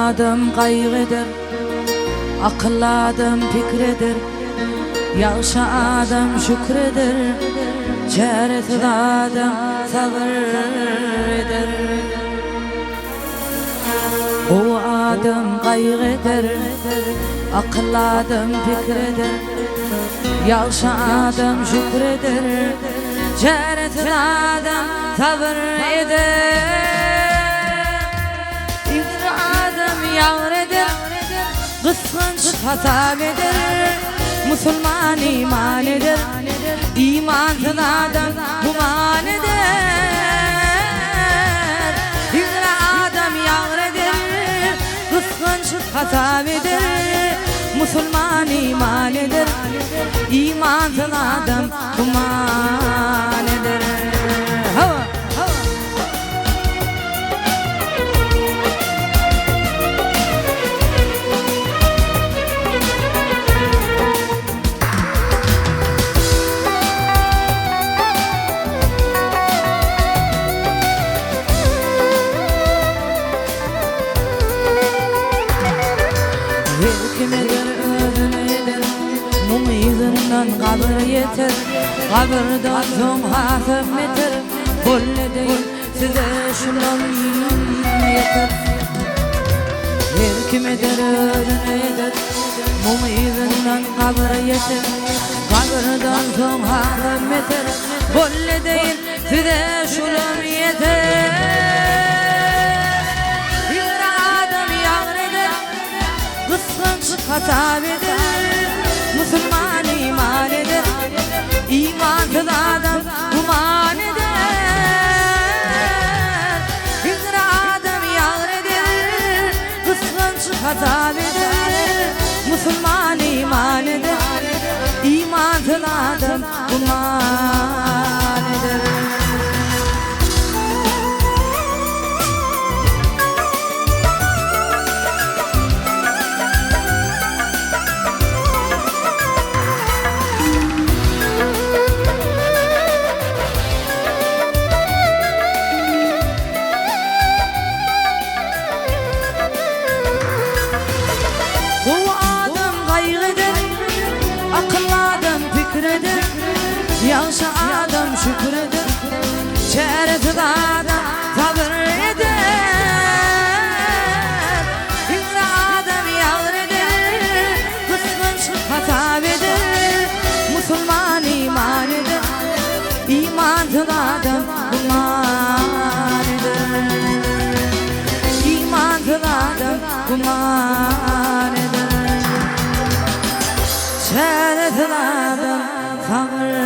adam kaygıdır, akıllı adam fikredir, yaşa adam şükredir, çaresiz adam sabır eder. O adam kaygıdır, akıllı adam fikredir, yaşa adam şükredir, çaresiz adam sabır eder. Yağır eder, kıskanç hasap eder, Müslüman iman eder, imansız adam guman eder. İzra adam yağır eder, kıskanç hasap eder, Müslüman iman eder, imansız adam guman eder. Kimidir özünedir, mum izinden kabır yeter, kabırdan son hasım yeter, bolle değil size şundan yeter. Her kimidir özünedir, mum izinden kabır yeter, kabırdan son hasım yeter, bolle değil size şundan yeter. Kıskanç hasap eder, Müslüman iman eder, imansız adam guman eder. İzra adam yağır eder, kıskanç hasap eder, Müslüman iman eder, imansız adam guman eder. Yaşa adam şükredir, çaresiz adam sabır eder. İzra adam yağır eder, kıskanç hasap eder, Müslüman iman eder, imansız adam guman eder. İmansız adam guman eder, çaresiz adam sabır eder.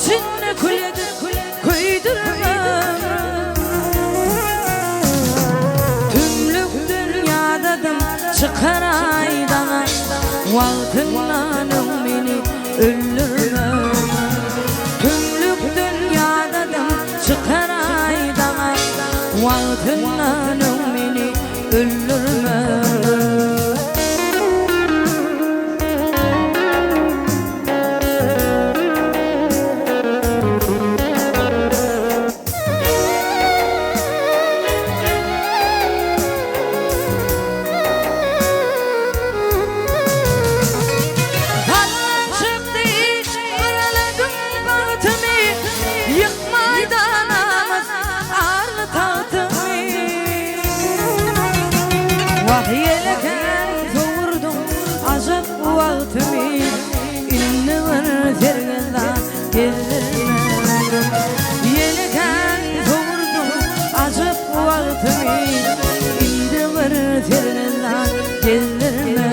İçinde kuledir, koydurmam. Tümlük dünyadadım çıkar aydana, vaktinden beni öldürmem. Tümlük dünyadadım çıkar aydana, vaktinden beni öldürmem. Vahyeleken doğurdum azap vaktimi, İnni var zergeden gezdirme. Yeleken doğurdum azap vaktimi, İnni var zergeden gezdirme.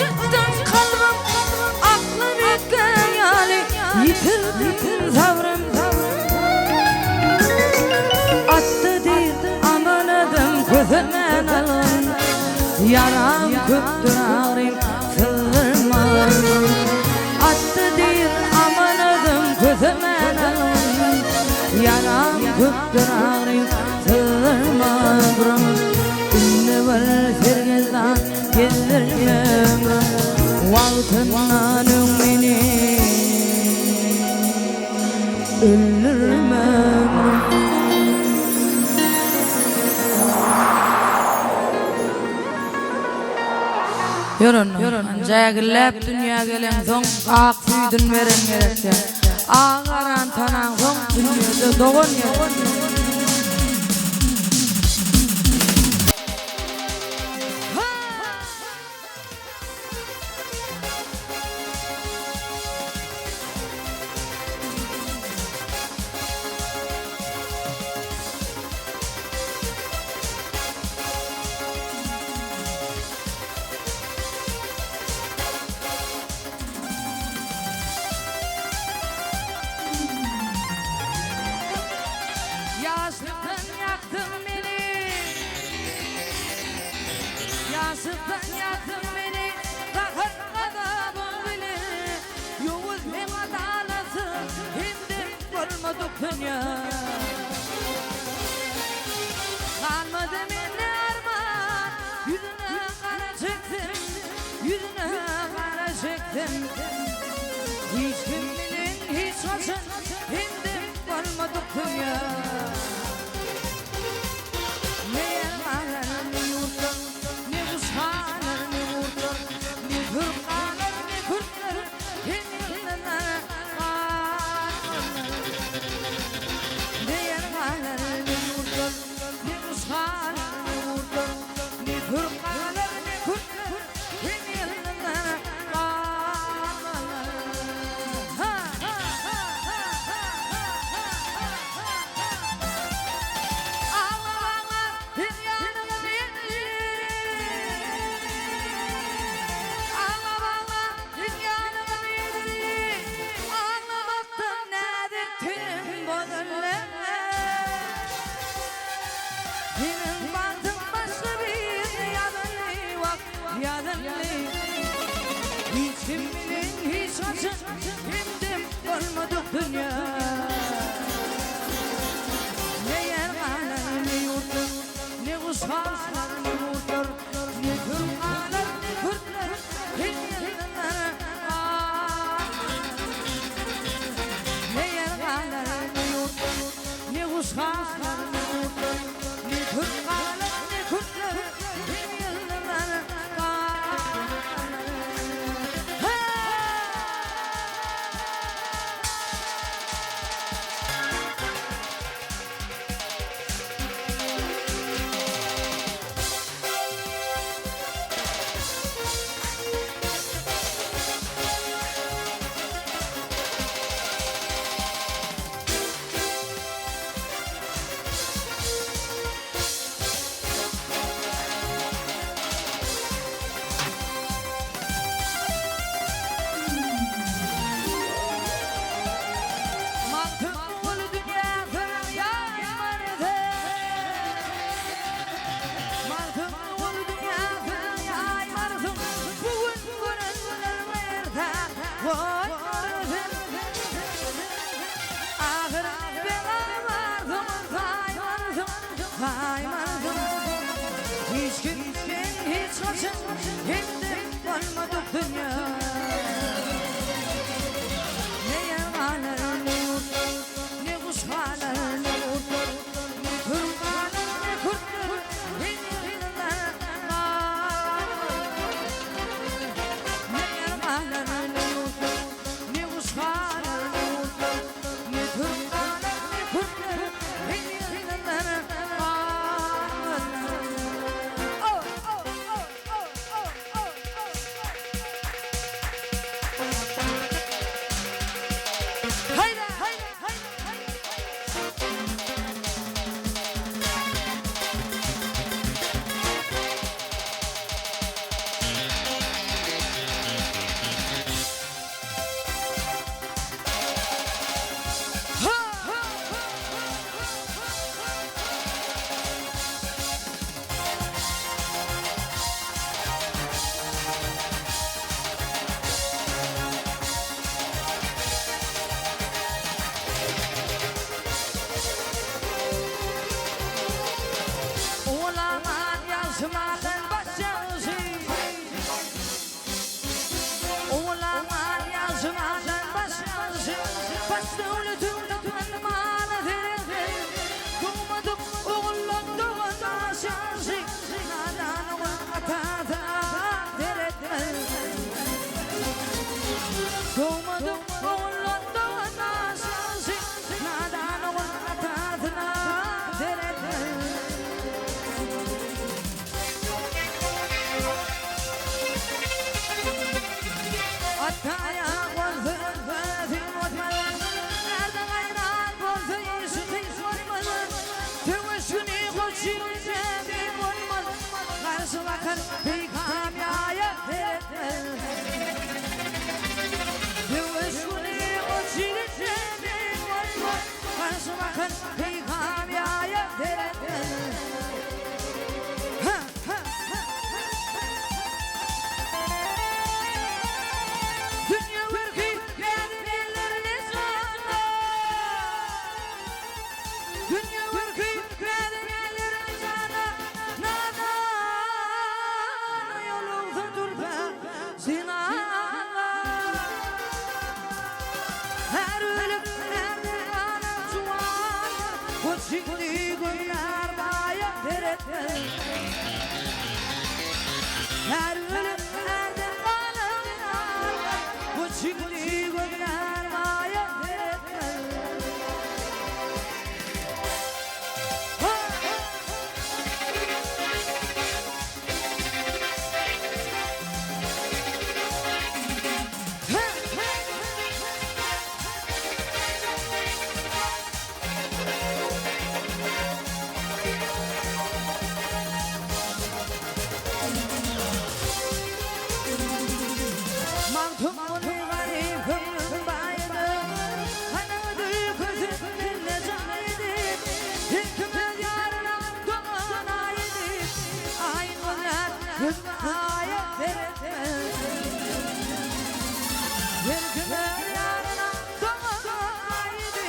çıktın kalbim, aklım etken yani, yitirdim sabrım. Attı değil amanadım gözümen alın, yaram köktür ağrım sığırmam. Attı değil amanadım gözümen alın, yaram köktür ağrım sığırmam. Ünlü var sergezden gelirmem, vaktinden beni öldürmem. Yorun, jagilap dünya gelen son ak süydün veren gerekçe. Ağaran tanan son dünyada doğun yer. Yaşlıktan yaktın beni, yaşlıktan yaktın beni, kahır kadabın bile. Yavuz hem adalası hem de olmadık dünya. Kalmadı bende armağan, yüzüne kara çektim, yüzüne kara çektim. Hiç kiminin hiç olsun hem de olmadık dünya. Hiç kiminin hiç acı himdim olmadık dünya. Ne yer kalır ne yurtlar, ne kuşlar ne yurtlar, ne kırklar ne kırklar, him yerler ne yer kalır ne yurtlar, ne kuşlar ne yurtlar, ne kırklar ne kırklar, him yerler. Hiç kimsenin hiç acı himdim olmadık dünya. Ne yer kalır ne yurtlar, ne kuşlar ne yurtlar, ne kırklar ne kırklar, him yerler. Ne yer kalır ne yurtlar, Doğmadım oğullarda nasılsın? Nadan oğullar tadına verelim. Ataya kolfun fethim otmalı. Nerede gayran kolfun sütün olmalı. Tüvüşünü koçince bir olmalı. Karşı bakın bir kamyaya verelim. Tüvüşünü koçince bir olmalı. Karşı bakın bir kamyaya verelim. Dünya verki bedenlerine sana. Dünya verki bedenlerine sana. Nadan yolunda durma zinala. Her ölüm her anam cuan. O çıklı günler baya verelim. Her ölüm her anam bu çıklı günler maya verelim. Mantımın garip ömrüm baydı. Kanadı gözümün ne canıydı. Hükümden yarına doğanaydı. Aynılar hızmaya verelim. Hükümden yarına doğanaydı.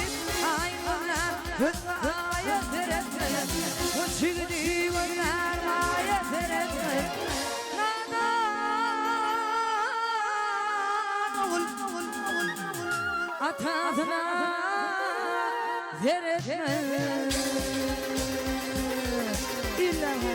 Aynılar hızmaya verelim. Bu çıktı günler maya verelim. Atadına veretme İllahi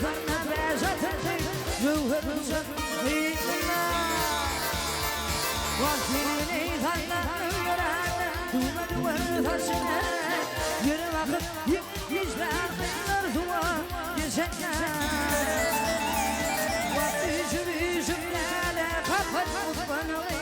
ظنت بعجتك جوهر شقيقنا وفيني ظنت يرانا دوما دوما شنا يرمخ يجلع خير ذوى يجنا وفي جبنا لا خفت مطبن غير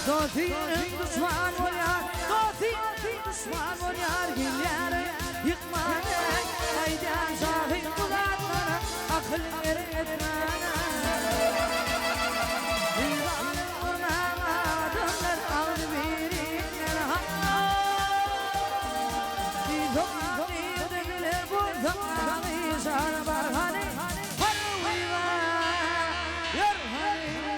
Doğdiyim düşman olyar, doğdiyim düşman olyar Giller yıkmana, aydan zahir kulağına Akıl eretmana Divanı olmama, dönler ağır birinler hakka Bir doğan bir burada ağlayacağına barhane Harviva, yarhane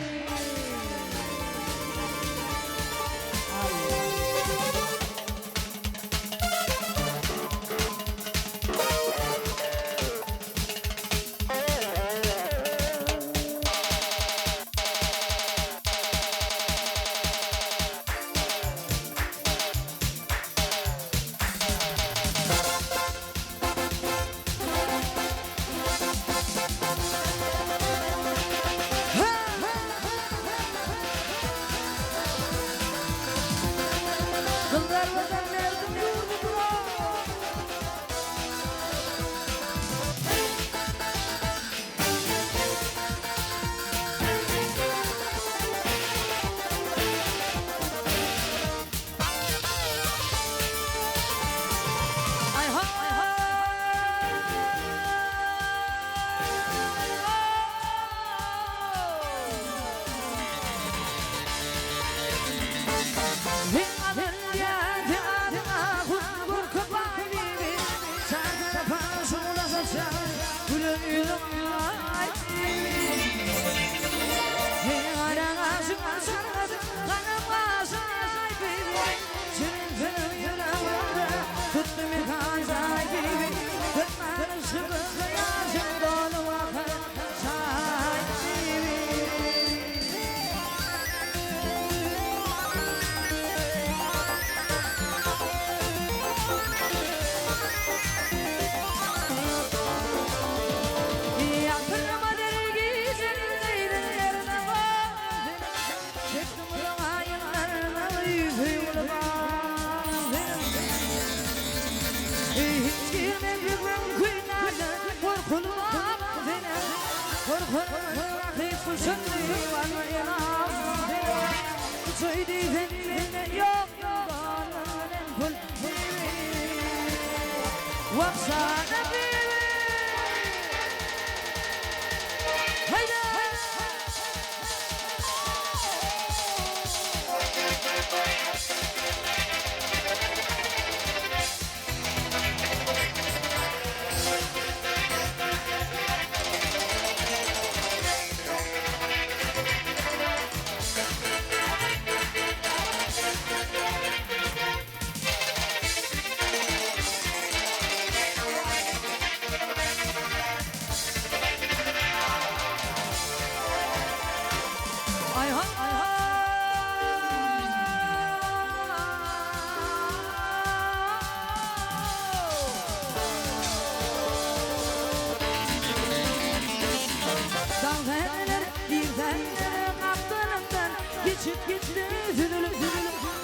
Geçip gitti üzülüm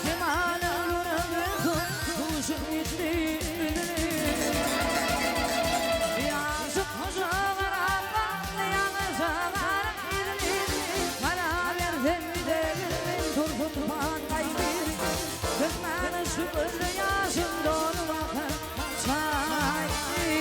Cemal'ın uğradı Kuşum gitti Yazık hocalar Allah'ın yanızalar Bana verdin bir de bilmin Turputman kaybir Kızmanı şu gözü yaşım Doğru bakın sahibi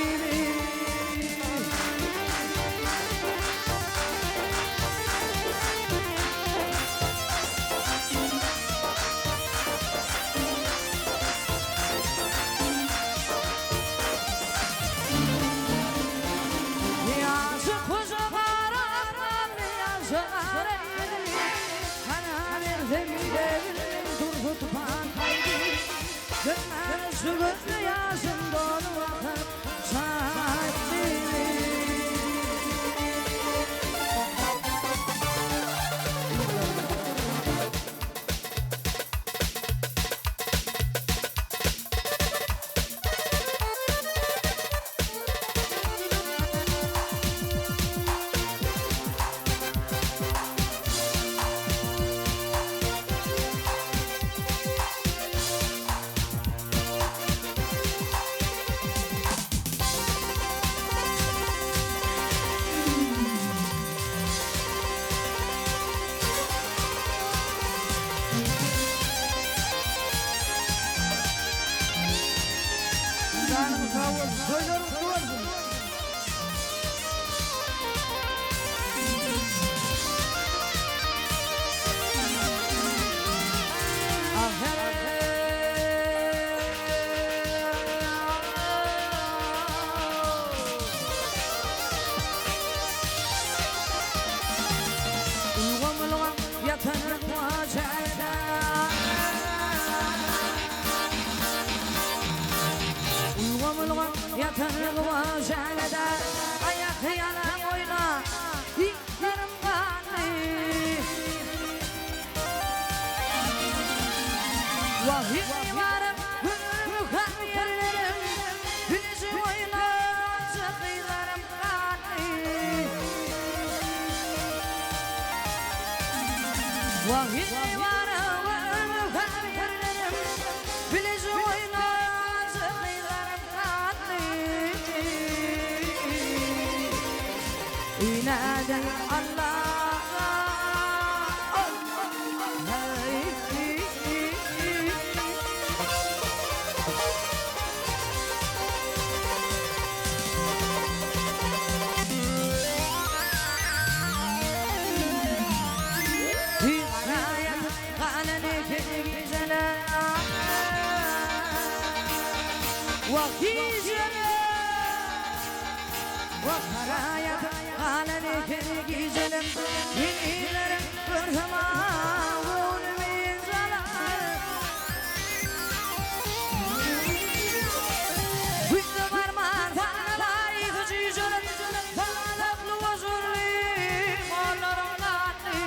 çenede ayak yana oyna İlklerim kanlı Vahim varım gönlümü kan yerlerim Bizi oyna çıkılarım kanlı Vahim varım gönlümü kan yerlerim Bizi oyna çıkılarım kanlı İnaden Allah'a وخرايا على نكر جلم ينيلر برهما ونمين زلال ويدمر ما ثانا لايف جيجلم ثانا بلوزر لي مولر ملاني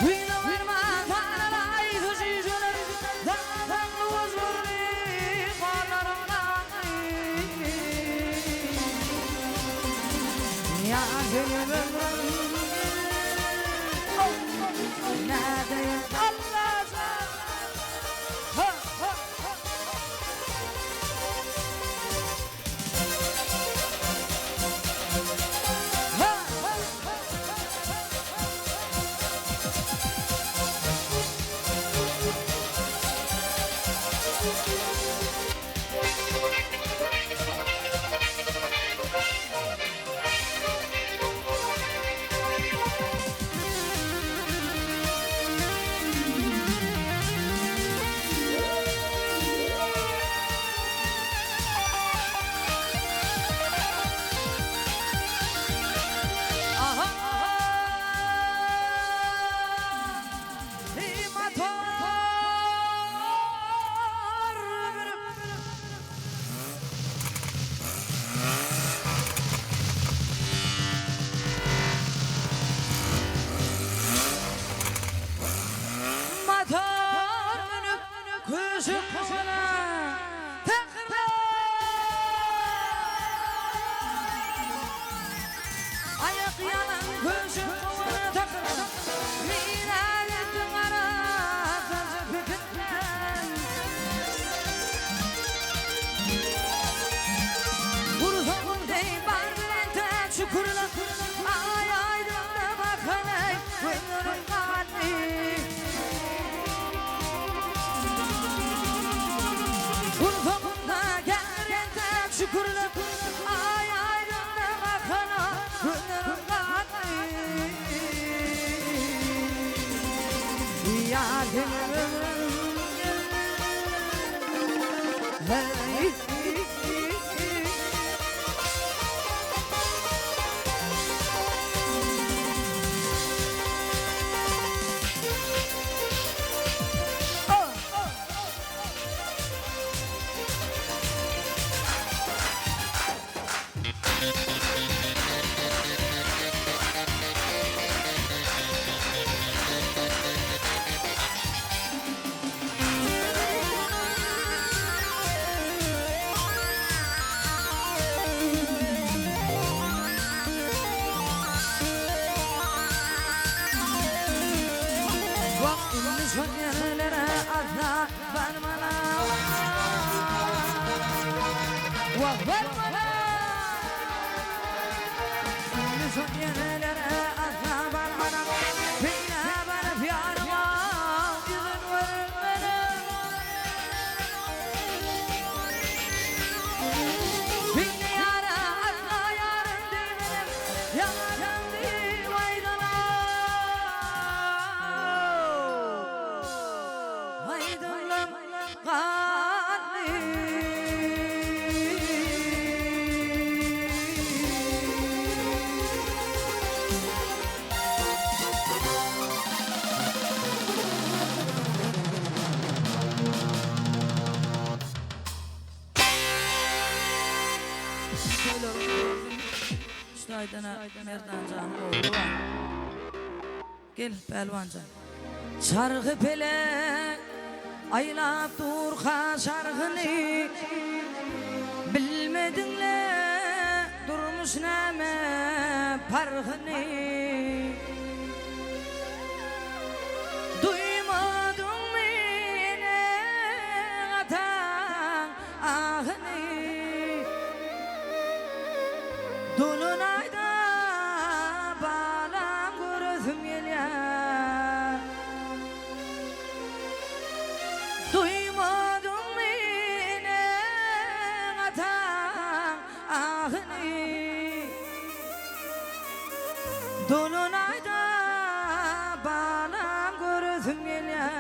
ويدمر ما ثانا لايف جيجلم ثانا بلوزر لي يا قلب نادي الله aydana merdancanı oldu var. Gel pelvancan. Şarkı pele aylap durha şarkını bilmedinle durmuş neme parhını duymadın mene atan ahını dolunayda balam gözüm geliyor duymadın mene atan ahını dolunayda balam gözüm geliyor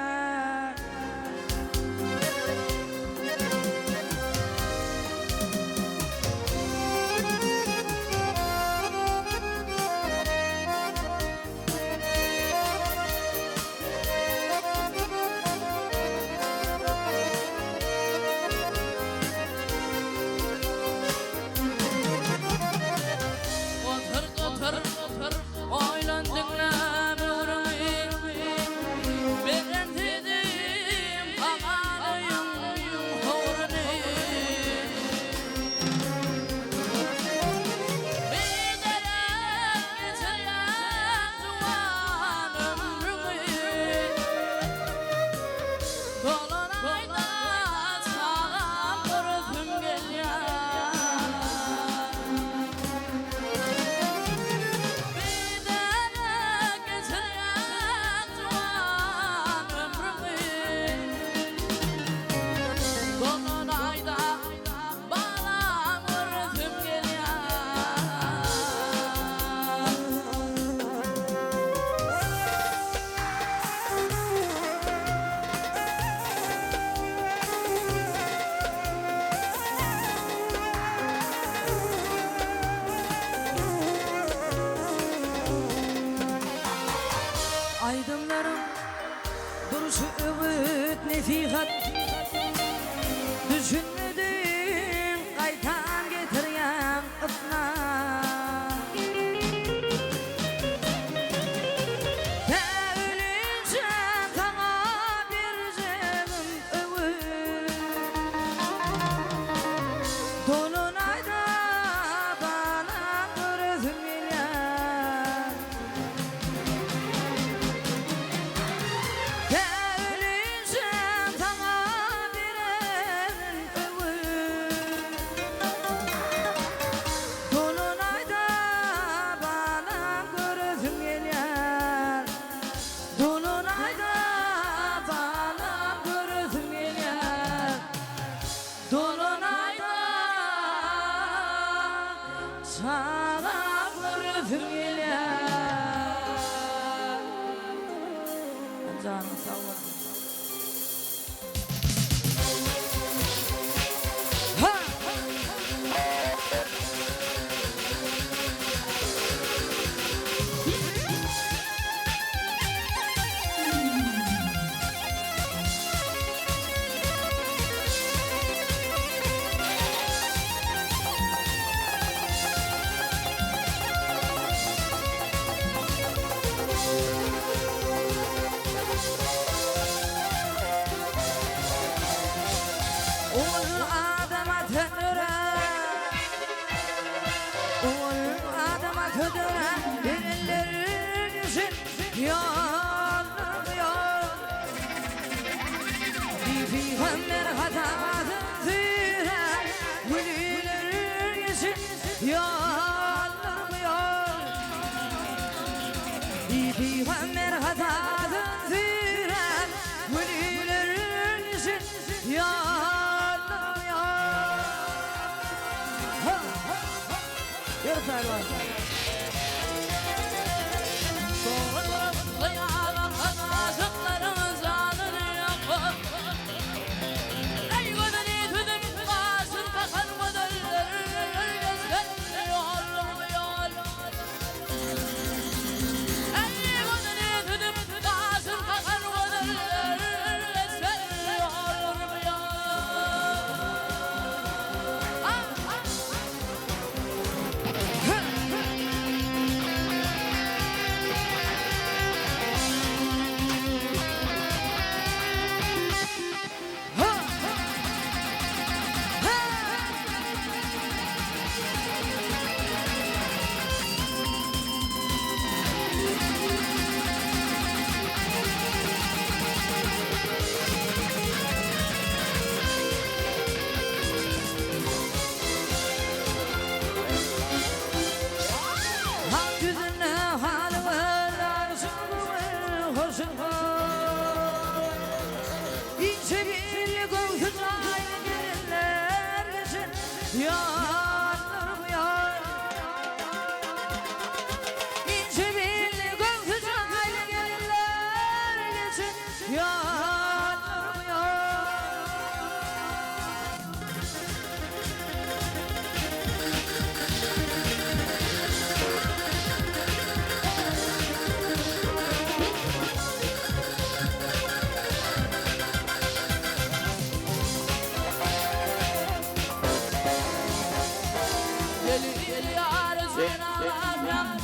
aydınlarım duruşu övüt nefihat düşünmedin kaytan getiryen ıtna ölünce sana vereceğim övüt dolunayda bana gözüm geliyor canım sağ olasın.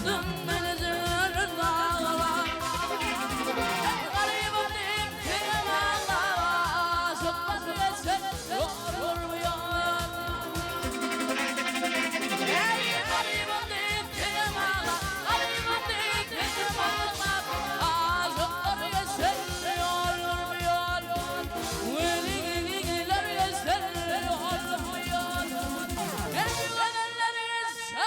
baktım menzilir dağlar. Garibim deyip diyem ağlar, sıkmaz geçse yorulur mu yar? Ey garibim deyip diyem ağlar, garibim deyip diyem ağlar, sıkmaz geçse yorulur mu yar? Veliler geçse yorulur mu yar? Ey veliler geçse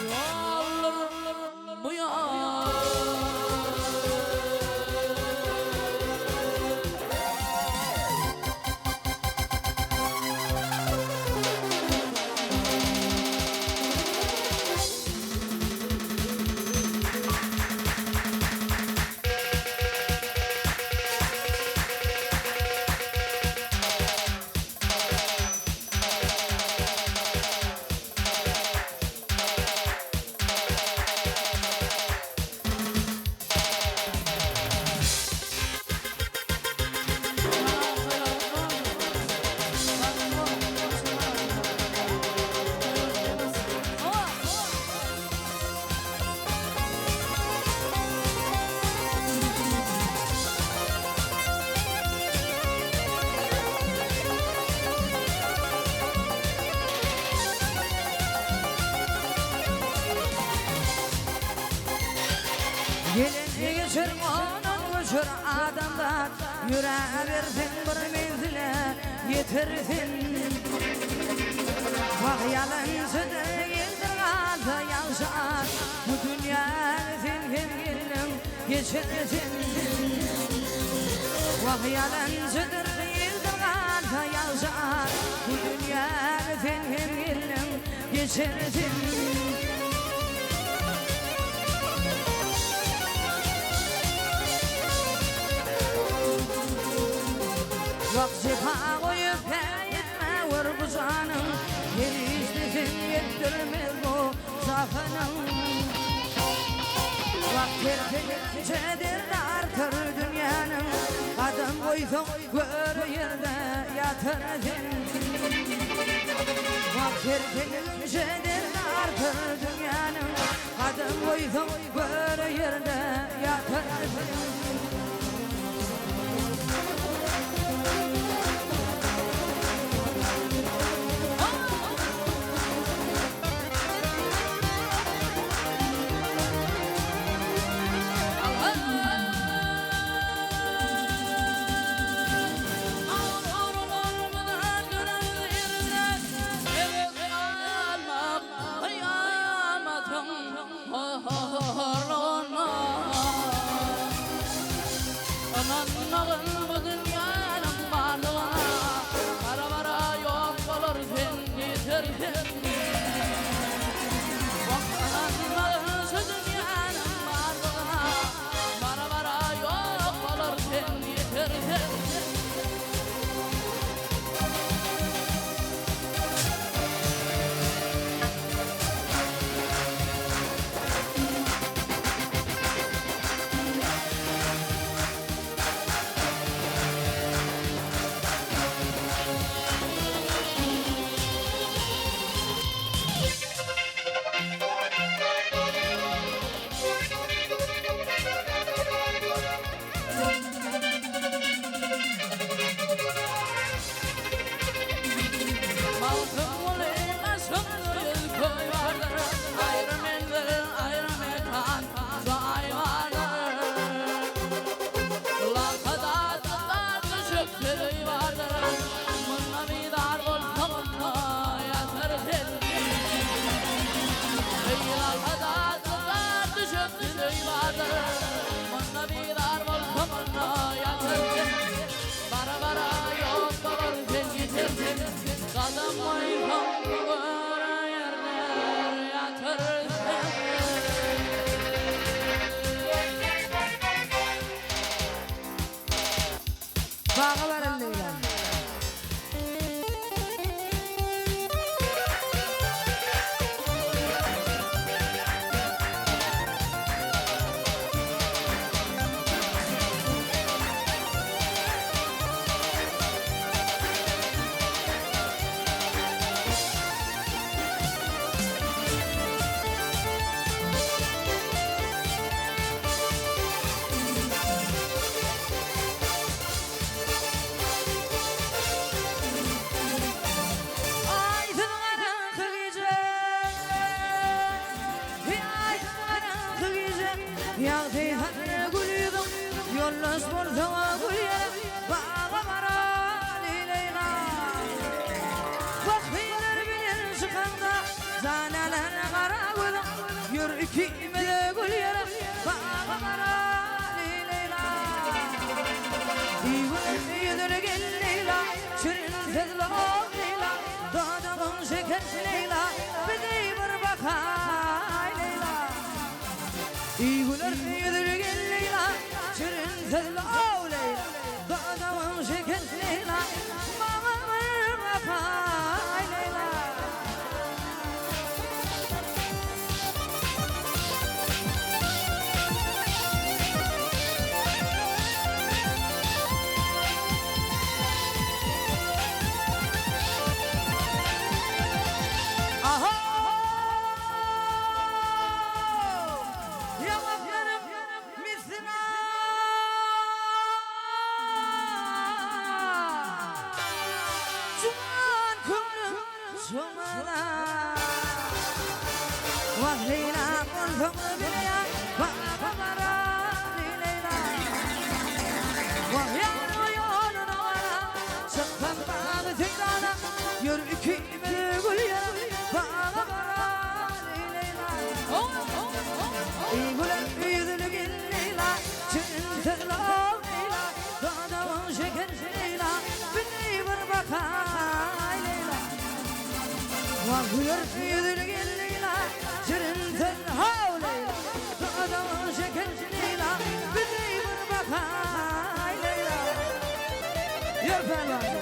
yorulur mu yar? Gelince geçir onun uçur adamdan, yüreğirsin bir menzile yetirsin. Bak yalansıdır yıldırganda yalşar, bu dünya sen sevgilim geçirsin. Bak yalansıdır yıldırganda yalşar, bu dünya sen sevgilim geçirsin. Bak cefa koyup etme vurguzanım, geri istesin yettirmez bu zafanım. Bak tertemizedir artır dünyanın, adam koysun gör yerde yatırsın. Bak tertemizedir artır dünyanın, adam koysun gör yerde yatırsın. Yağdı hatırı gülüydüm Yolunuz bulduğu gülüyelim Bağa bara Leyla Vaktiler bilir çıkanda Zaneler kara gülüm Yür ikimi de gülüyelim Bağa bara Leyla Yüzünü gel Leyla Şirin sezli ol Leyla Doğduğun şeker Leyla Bizi bir bakay Leyla İğular yüzünü gel Leyla Şirin sezli ol Leyla Doğduğun şeker Leyla Bana bir bakay Leyla Yürü ikimi gülüyor Bağa bara Leyla İğular yüzünü gel Leyla Şirin sezli ol Leyla Doğduğun şeker Leyla Bizi bir bakay Leyla Vakılar yüzünü gel Leyla Şirin sezli ol Leyla Doğduğun şeker Leyla Bizi bir bakay Leyla Yürü pervane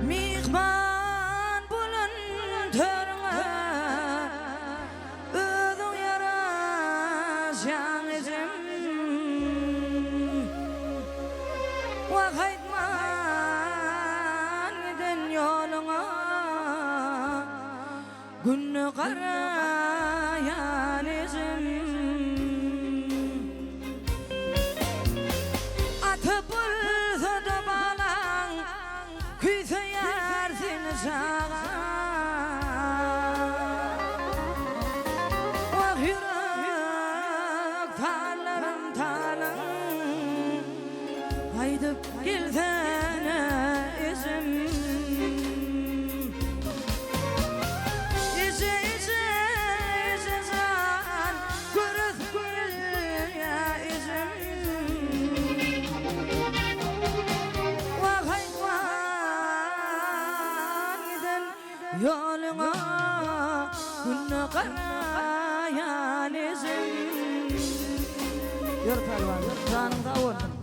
Mihman bulun törüne Özün yaraşan izim Vakaytman giden yoluna Günü karayan izim Atı bulsa da balan Küyse seni sağa Vah yürek tallarım talım giltene izim İze zan Gürüz ya izim Vakaytman giden yoluna Günü karayan izim Yürü pelvan, canında vurdum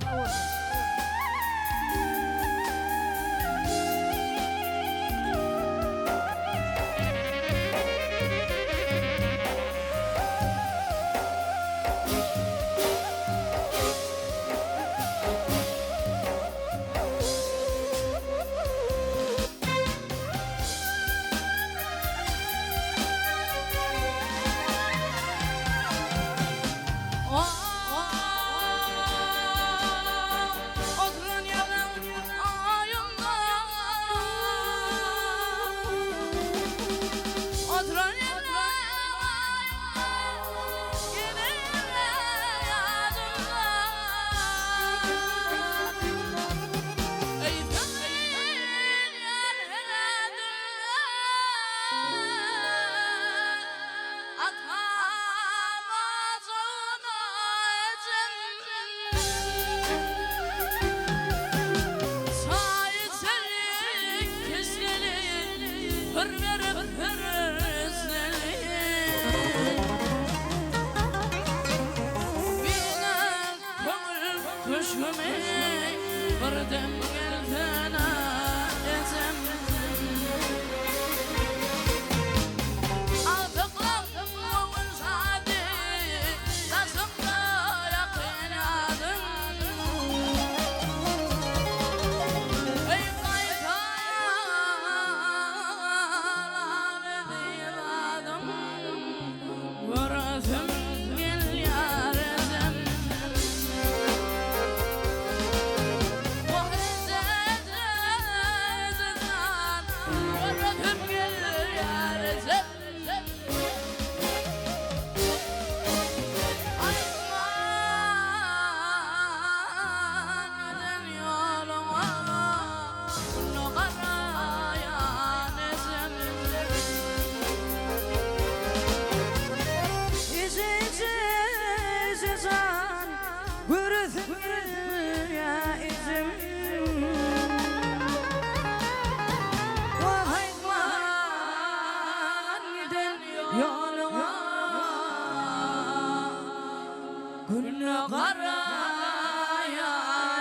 Günü karayan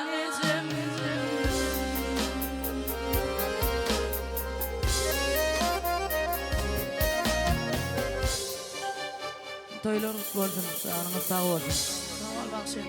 izim Toylarınız olsun, sağlığınız sağ olsun. Sağ ol bak sen.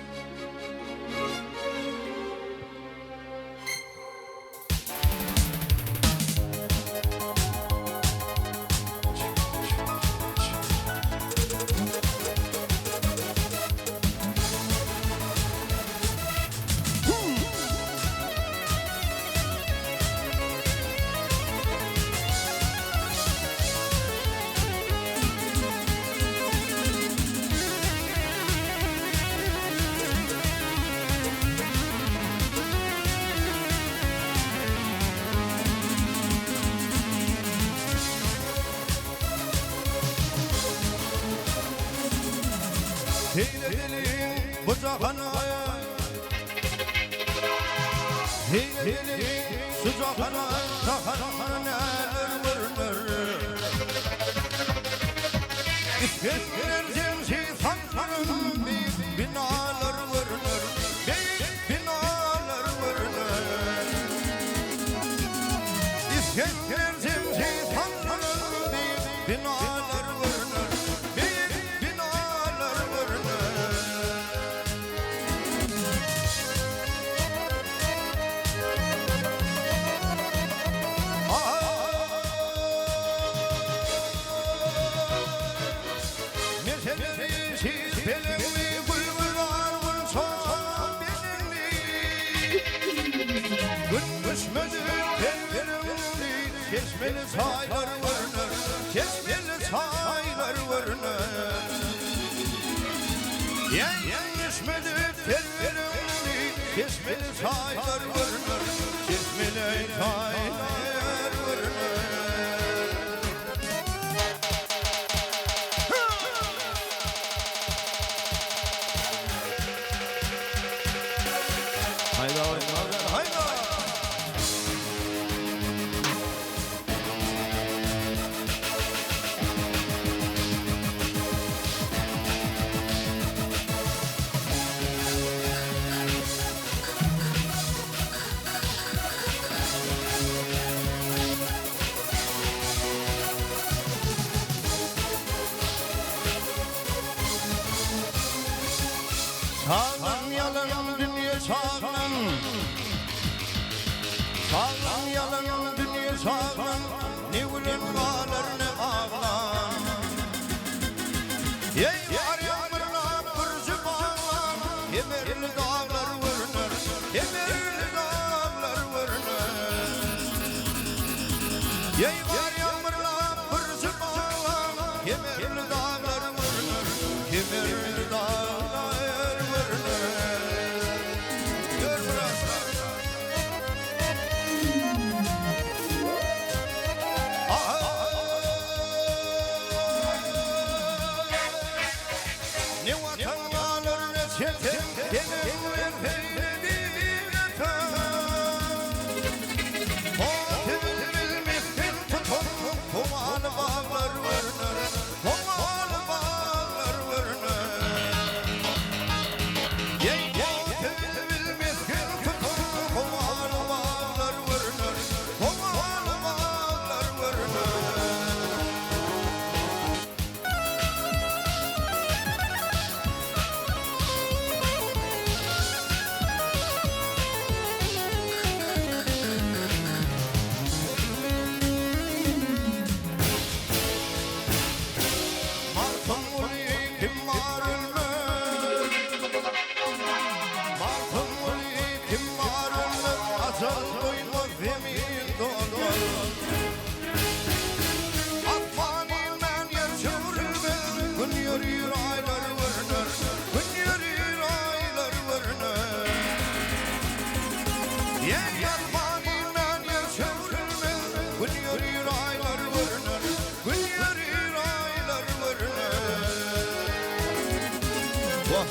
Hileli bucağına Hileli sucağına Şahana neler vırnır İskender zemsi sanlarım Büyük binalar vırnır Büyük binalar vırnır İskender zemsi sanlarım Büyük binalar vırnır Büyük binalar vırnır Kesmeli çaylar vırnır, kesmeli çaylar vırnır Yan düşmedi tellerimni, kesmeli çaylar vırnır Sağlam yalan dünya sağlam, sağlam yalan dünya sağlam, ne gülen ağlar ne ağlar. Ey var yağmurlar kırıcı bağlar, kemerli dağlar vurnar, kemerli dağlar vurnar. Ey var yağmurlar kırıcı bağlar, kemerli dağlar vurnar, kemerli dağlar.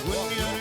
When you're